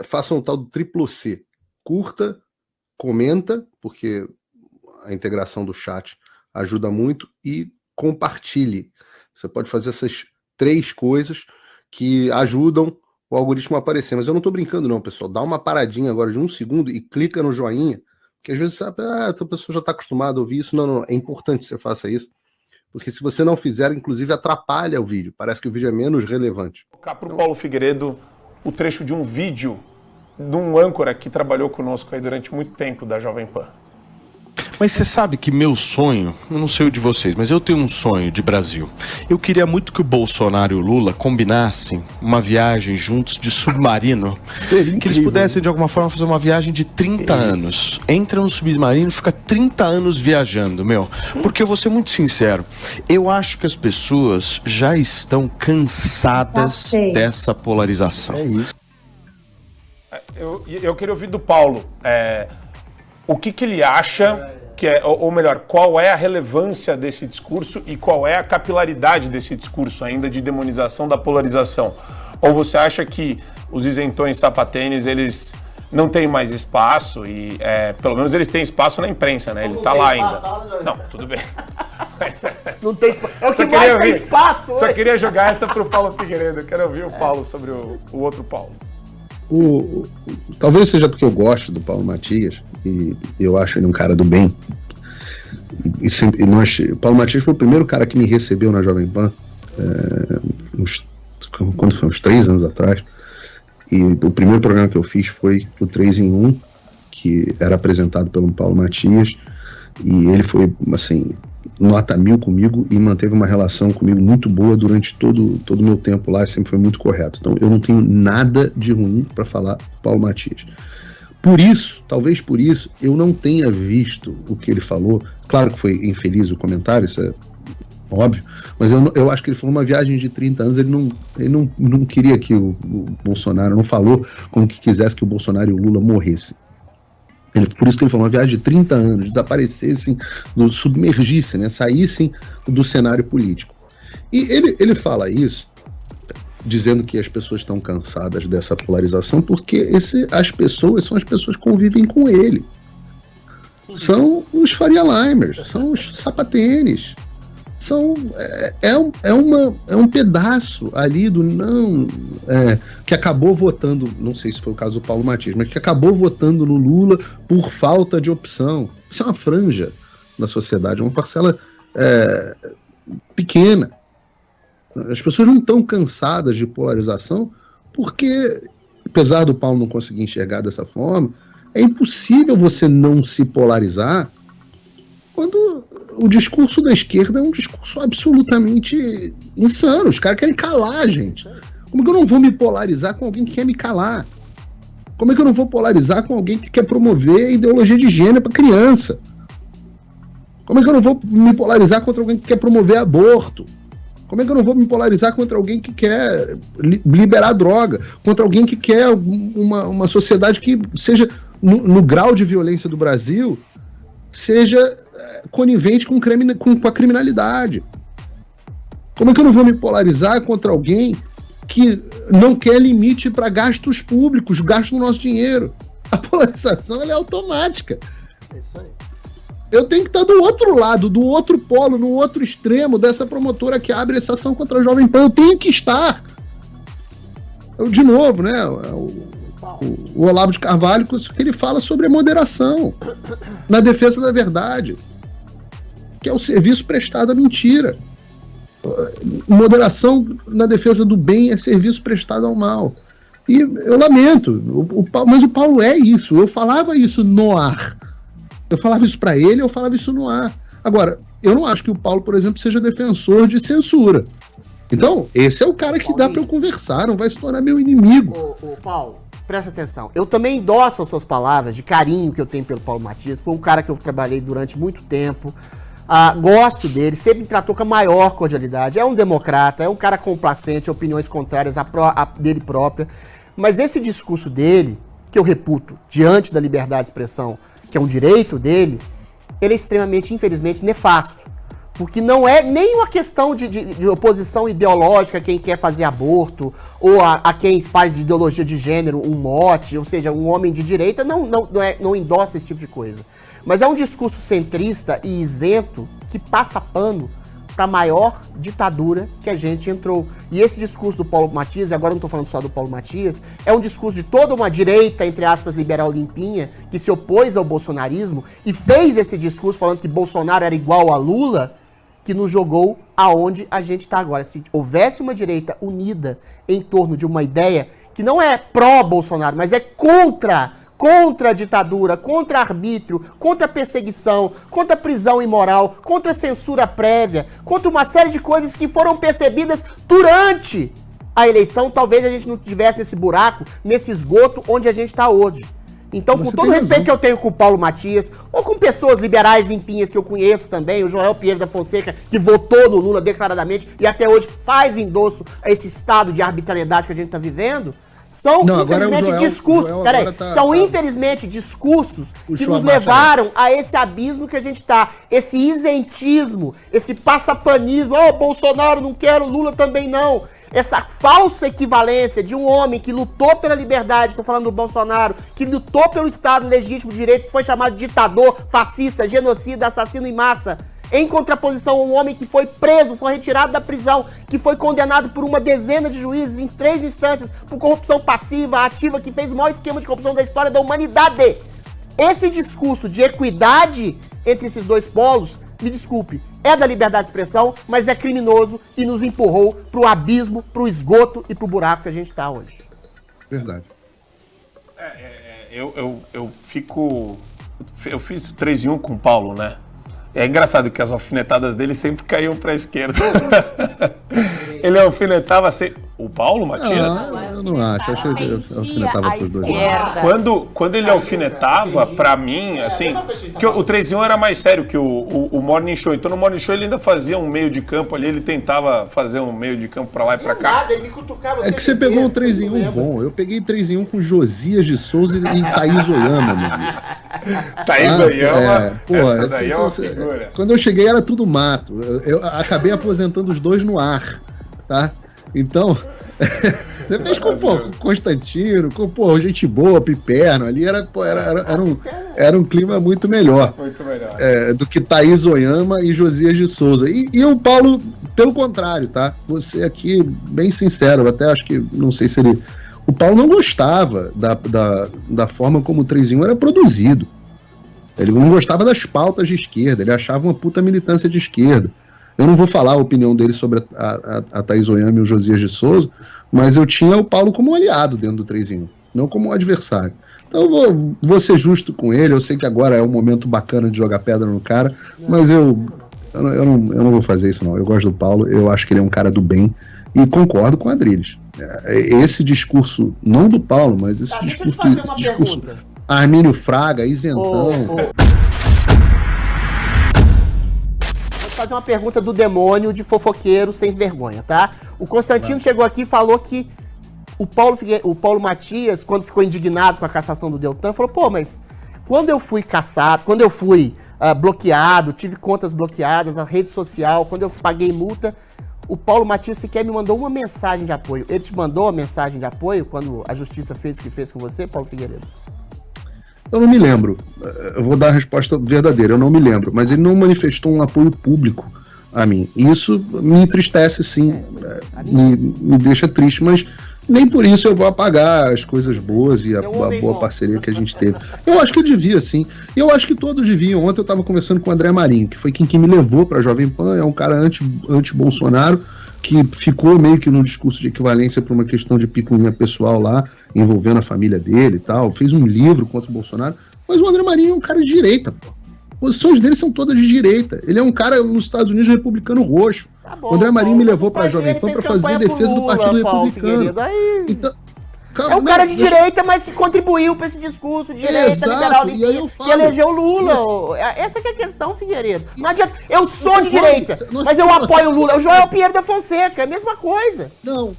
façam o tal do triplo C. Curta, comenta, porque a integração do chat ajuda muito, e compartilhe. Você pode fazer essas 3 coisas que ajudam o algoritmo a aparecer. Mas eu não estou brincando não, pessoal. Dá uma paradinha agora de 1 segundo e clica no joinha, porque às vezes sabe, essa pessoa já está acostumada a ouvir isso. Não, é importante que você faça isso, porque se você não fizer, inclusive atrapalha o vídeo. Parece que o vídeo é menos relevante. Vou colocar para o Paulo Figueiredo o trecho de um vídeo de um âncora que trabalhou conosco aí durante muito tempo da Jovem Pan. Mas você sabe que meu sonho, eu não sei o de vocês, mas eu tenho um sonho de Brasil. Eu queria muito que o Bolsonaro e o Lula combinassem uma viagem juntos de submarino. Que eles pudessem, de alguma forma, fazer uma viagem de 30 anos. Entra no submarino e fica 30 anos viajando, meu. Porque eu vou ser muito sincero, eu acho que as pessoas já estão cansadas dessa polarização. É isso. Eu queria ouvir do Paulo. O que ele acha que é, ou melhor, qual é a relevância desse discurso e qual é a capilaridade desse discurso ainda de demonização da polarização? Ou você acha que os isentões sapatênis, eles não têm mais espaço e pelo menos eles têm espaço na imprensa, né? Ele tá lá ainda. Não, tudo bem. Não tem espaço. É o que mais tem espaço. Só queria jogar essa pro Paulo Figueiredo. Eu quero ouvir o Paulo sobre o outro Paulo. Talvez seja porque eu gosto do Paulo Matias e eu acho ele um cara do bem. O Paulo Matias foi o primeiro cara que me recebeu na Jovem Pan, quando foi uns 3 anos atrás. E o primeiro programa que eu fiz foi o 3 em 1, que era apresentado pelo Paulo Matias, e ele foi, assim, nota 1000 comigo e manteve uma relação comigo muito boa durante todo o meu tempo lá, sempre foi muito correto. Então eu não tenho nada de ruim para falar do Paulo Matias. Por isso, talvez por isso, eu não tenha visto o que ele falou. Claro que foi infeliz o comentário, isso é óbvio, mas eu acho que ele falou uma viagem de 30 anos, ele não queria que o Bolsonaro, não falou como que quisesse que o Bolsonaro e o Lula morressem. Por isso que ele falou uma viagem de 30 anos, desaparecessem, submergissem, né, saíssem do cenário político. E ele fala isso dizendo que as pessoas estão cansadas dessa polarização porque as pessoas que convivem com ele. São os Faria Limers, são os sapatênis. É um pedaço ali que acabou votando, não sei se foi o caso do Paulo Matias, mas que acabou votando no Lula por falta de opção. Isso é uma franja da sociedade, uma parcela pequena. As pessoas não estão cansadas de polarização porque, apesar do Paulo não conseguir enxergar dessa forma, é impossível você não se polarizar quando o discurso da esquerda é um discurso absolutamente insano. Os caras querem calar a gente. Como é que eu não vou me polarizar com alguém que quer me calar? Como é que eu não vou polarizar com alguém que quer promover ideologia de gênero para criança? Como é que eu não vou me polarizar contra alguém que quer promover aborto? Como é que eu não vou me polarizar contra alguém que quer liberar droga? Contra alguém que quer uma sociedade que seja, no grau de violência do Brasil, seja conivente com a criminalidade? Como é que eu não vou me polarizar contra alguém que não quer limite para gastos públicos, gasto do nosso dinheiro? A polarização ela é automática. É isso aí. Eu tenho que estar do outro lado, do outro polo, no outro extremo dessa promotora que abre essa ação contra a Jovem Pan. Eu tenho que estar. De novo, né? O Olavo de Carvalho, que ele fala sobre a moderação na defesa da verdade, que é o serviço prestado à mentira. Moderação na defesa do bem é serviço prestado ao mal. E eu lamento, mas o Paulo é isso. Eu falava isso no ar. Eu falava isso para ele, eu falava isso no ar. Agora, eu não acho que o Paulo, por exemplo, seja defensor de censura. Então, esse é o cara que dá para eu conversar, não vai se tornar meu inimigo. Ô, Paulo, presta atenção. Eu também endosso as suas palavras de carinho que eu tenho pelo Paulo Matias. Foi um cara que eu trabalhei durante muito tempo. Gosto dele, sempre me tratou com a maior cordialidade. É um democrata, é um cara complacente, opiniões contrárias à dele própria. Mas esse discurso dele, que eu reputo, diante da liberdade de expressão, que é um direito dele, ele é extremamente, infelizmente, nefasto. Porque não é nem uma questão de oposição ideológica, quem quer fazer aborto, ou a quem faz de ideologia de gênero um mote, ou seja, um homem de direita não endossa esse tipo de coisa. Mas é um discurso centrista e isento que passa pano para a maior ditadura que a gente entrou. E esse discurso do Paulo Matias, e agora não estou falando só do Paulo Matias, é um discurso de toda uma direita, entre aspas, liberal limpinha, que se opôs ao bolsonarismo e fez esse discurso falando que Bolsonaro era igual a Lula, que nos jogou aonde a gente está agora. Se houvesse uma direita unida em torno de uma ideia que não é pró-Bolsonaro, mas é contra a ditadura, contra arbítrio, contra perseguição, contra prisão imoral, contra censura prévia, contra uma série de coisas que foram percebidas durante a eleição, talvez a gente não estivesse nesse buraco, nesse esgoto onde a gente está hoje. Então, com todo o respeito que eu tenho com o Paulo Matias, ou com pessoas liberais limpinhas que eu conheço também, o Joel Pierre da Fonseca, que votou no Lula declaradamente e até hoje faz endosso a esse estado de arbitrariedade que a gente está vivendo, são, infelizmente, discursos. Infelizmente, discursos que nos levaram a esse abismo que a gente está. Esse isentismo, esse passapanismo. Oh, Bolsonaro não quero, Lula também não. Essa falsa equivalência de um homem que lutou pela liberdade, estou falando do Bolsonaro, que lutou pelo Estado legítimo de direito, que foi chamado de ditador, fascista, genocida, assassino em massa, em contraposição a um homem que foi preso, foi retirado da prisão, que foi condenado por uma dezena de juízes em 3 instâncias por corrupção passiva, ativa, que fez o maior esquema de corrupção da história da humanidade. Esse discurso de equidade entre esses dois polos, me desculpe, é da liberdade de expressão, mas é criminoso e nos empurrou pro abismo, pro esgoto e pro buraco que a gente tá hoje. Verdade. Eu fiz 3 em 1 com o Paulo, né? É engraçado que as alfinetadas dele sempre caíam para a esquerda. Ele alfinetava sempre. O Paulo Matias? Eu não acho. Acho que ele alfinetava por 2 lados. Quando ele alfinetava, para mim, assim, que o 3 em 1 era mais sério que o Morning Show. Então no Morning Show ele ainda fazia um meio de campo ali, ele tentava fazer um meio de campo para lá e para cá. É que você pegou um 3 em 1 bom. Eu peguei 3 em 1 com Josias de Souza e Thaís Oyama, meu amigo. Thaís Oyama, essa daí é uma figura. Quando eu cheguei era tudo mato. Eu acabei aposentando os dois no ar, tá? Então, depois com Constantino, com gente boa, Piperno, ali era um clima muito melhor. Muito melhor. Do que Thaís Oyama e Josias de Souza. E o Paulo, pelo contrário, tá? Você aqui, bem sincero, eu até acho que, não sei se ele... O Paulo não gostava da forma como o 3 em 1 era produzido. Ele não gostava das pautas de esquerda, ele achava uma puta militância de esquerda. Eu não vou falar a opinião dele sobre a Thaís Oyama e o Josias de Souza, mas eu tinha o Paulo como aliado dentro do 3 em 1, não como um adversário. Então eu vou ser justo com ele, eu sei que agora é um momento bacana de jogar pedra no cara, mas eu não vou fazer isso não. Eu gosto do Paulo, eu acho que ele é um cara do bem e concordo com a Adriles. Esse discurso, não do Paulo, mas esse discurso Armínio Fraga, isentão... Fazer uma pergunta do demônio de fofoqueiro sem vergonha, tá? O Constantino chegou aqui e falou que o Paulo Matias, quando ficou indignado com a cassação do Deltan, falou, pô, mas quando eu fui cassado, quando eu fui bloqueado, tive contas bloqueadas, a rede social, quando eu paguei multa, o Paulo Matias sequer me mandou uma mensagem de apoio. Ele te mandou uma mensagem de apoio quando a justiça fez o que fez com você, Paulo Figueiredo? Eu não me lembro, eu vou dar a resposta verdadeira, eu não me lembro, mas ele não manifestou um apoio público a mim. Isso me entristece, sim, me deixa triste, mas nem por isso eu vou apagar as coisas boas e a boa parceria que a gente teve. Eu acho que ele devia, sim. Eu acho que todos deviam. Ontem eu estava conversando com o André Marinho, que foi quem me levou para a Jovem Pan, é um cara anti-Bolsonaro, que ficou meio que num discurso de equivalência para uma questão de picuinha pessoal lá, envolvendo a família dele e tal, fez um livro contra o Bolsonaro, mas o André Marinho é um cara de direita, pô. As posições dele são todas de direita. Ele é um cara nos Estados Unidos republicano roxo. Tá bom, o André Marinho me levou para a Jovem Pan para fazer defesa do Partido Republicano. Então, é um cara de direita, mas que contribuiu para esse discurso de direita, liberal, que elegeu o Lula. Essa que é a questão, Figueiredo. Não adianta. Eu sou de direita, mas eu apoio o Lula. O Joel Pierre da Fonseca, é a mesma coisa. Não,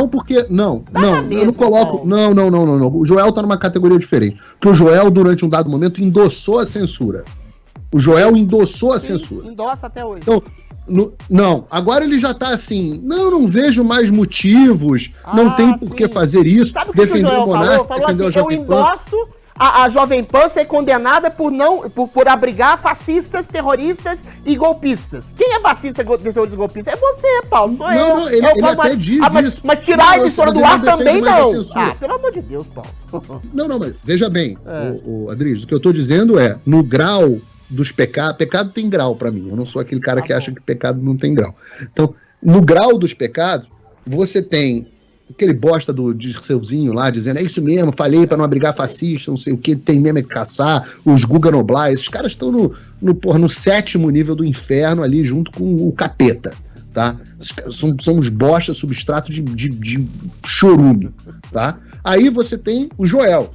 porque... Não, eu não coloco... Não. O Joel tá numa categoria diferente. Porque o Joel, durante um dado momento, endossou a censura. O Joel endossou a censura. Endossa até hoje. Então, não, agora ele já tá assim, não vejo mais motivos, não tem por que fazer isso. Sabe o que o Joel falou? Falou assim, eu endosso a Jovem Pan ser condenada por abrigar fascistas, terroristas e golpistas. Quem é fascista, terrorista e golpista? É você, Paulo, sou eu. Não, ele até diz isso. Mas tirar a emissora do ar também não. Pelo amor de Deus, Paulo. Não, mas veja bem, Adriles, o que eu tô dizendo é, no grau dos pecados, pecado tem grau pra mim, eu não sou aquele cara que acha que pecado não tem grau. Então, no grau dos pecados, você tem aquele bosta do Dirceuzinho lá, dizendo, é isso mesmo, falei pra não abrigar fascista, não sei o que, tem mesmo que caçar, os Guga Noblar, esses caras estão no 7º nível do inferno ali, junto com o capeta, tá? São uns bosta, substrato de chorume, tá? Aí você tem o Joel,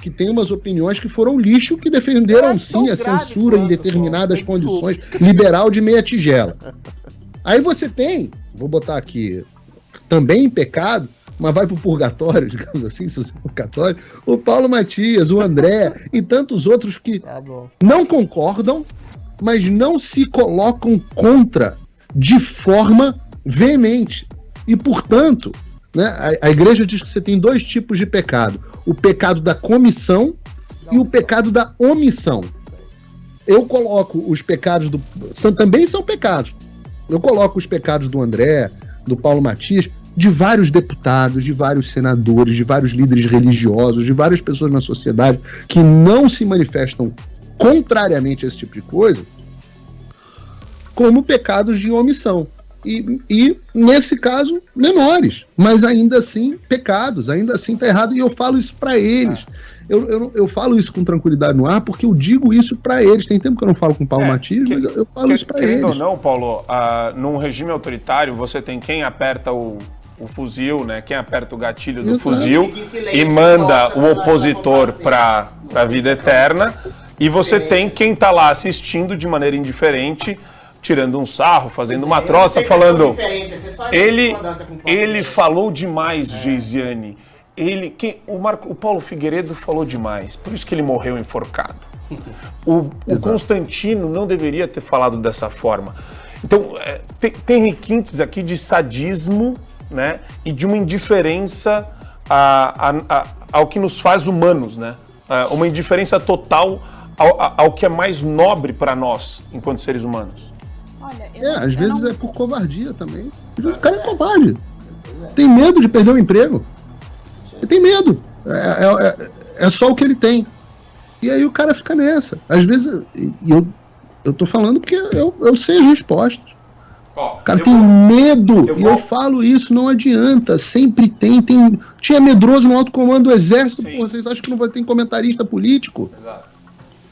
que tem umas opiniões que foram lixo, que defenderam sim a censura em determinadas condições, liberal de meia tigela. Aí você tem, vou botar aqui, também em pecado, mas vai pro purgatório, digamos assim, se você purgatório, o Paulo Matias, o André e tantos outros que não concordam, mas não se colocam contra de forma veemente. E, portanto, né, a igreja diz que você tem 2 tipos de pecado. O pecado da comissão e o pecado da omissão. Eu coloco os pecados também são pecados. Eu coloco os pecados do André, do Paulo Matias, de vários deputados, de vários senadores, de vários líderes religiosos, de várias pessoas na sociedade que não se manifestam contrariamente a esse tipo de coisa, como pecados de omissão. E nesse caso, menores, mas ainda assim pecados, ainda assim tá errado, e eu falo isso para eles. Eu falo isso com tranquilidade no ar, porque eu digo isso para eles. Tem tempo que eu não falo com o Paulo Matias, mas eu falo isso para eles. Querendo ou não, Paulo, num regime autoritário, você tem quem aperta o fuzil, né? Quem aperta o gatilho do fuzil e manda o opositor para a vida eterna, e você tem quem tá lá assistindo de maneira indiferente, tirando um sarro, fazendo uma troça, falando... Ele falou demais, Geisiane. O Paulo Figueiredo falou demais, por isso que ele morreu enforcado. O Constantino não deveria ter falado dessa forma. Então, tem requintes aqui de sadismo, né, e de uma indiferença ao que nos faz humanos, né? Uma indiferença total ao que é mais nobre para nós, enquanto seres humanos. Olha, às vezes é por covardia também. O cara é covarde. Tem medo de perder o emprego. Ele tem medo. É só o que ele tem. E aí o cara fica nessa. Às vezes, eu tô falando porque eu sei as respostas. O cara tem medo. Eu falo isso, não adianta. Sempre tem. Tinha medroso no alto comando do Exército. Pô, vocês acham que não vai ter comentarista político? Exato.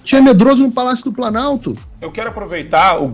Tinha medroso no Palácio do Planalto. Eu quero aproveitar o